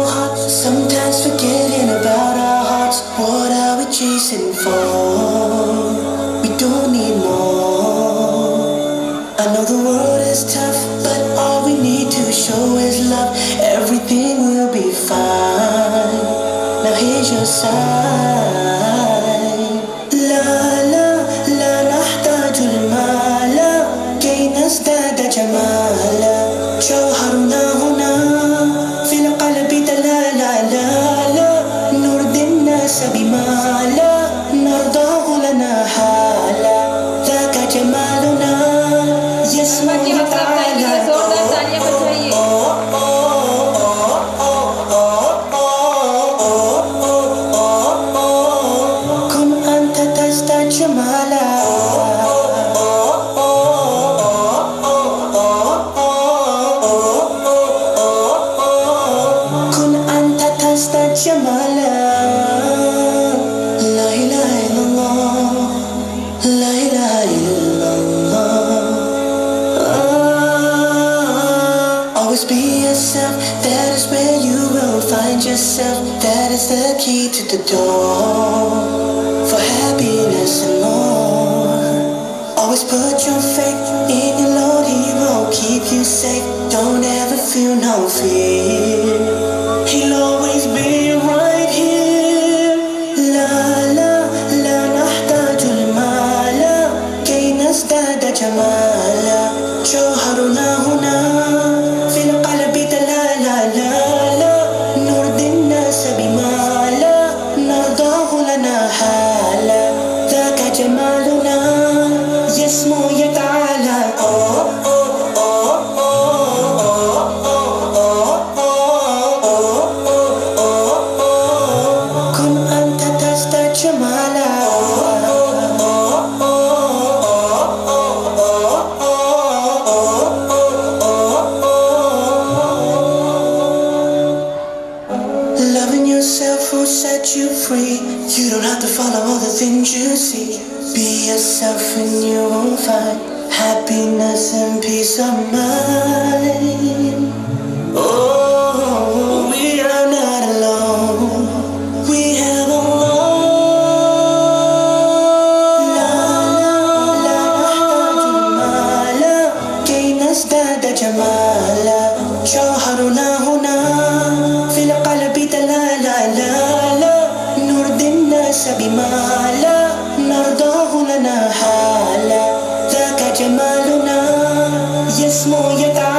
hot, sometimes forgetting about our hearts. What are we chasing for? We don't need more. I know the world is tough, but all we need to show is love. Everything will be fine. Now here's your sign. لا لا لا نحتاج المال كي نزداد جمالا. جوهرنا هنا في القلب دلالا. لا لا نرضي الناس بما لا نرضاه لنا حالا. ذاك جمالنا يسمع تعالى. كن أنت تزداد جمالا. كن أنت تزداد جمالا. لا إله إلا الله. لا إله إلا الله. Always be yourself, that is where you will find yourself. That is the key to the door for happiness and more. Always put your faith in your Lord, He will keep you safe. Don't ever feel no fear, He'll always be right here. لا لا لا نحتاج المال كي نزداد جمالا. جوهرنا هنا في القلب دلالا. لا لا نرضي الناس بما لا نرضاه لنا حالا. ذاك جمالنا يسمو يتعالى. كن أنت تزداد جمالا. Loving yourself will set you free. You don't have to follow all the things you see. Be yourself and you will find happiness and peace of mind. Oh, we are not alone. We have Allah. لا لا نحتاج المال كي نزداد جمالا. جوهرنا هنا في القلب دلالا. لا لا نرضي الناس بما لا نرضاه لنا حالا. ذاك جمالنا يسمو يتعالى.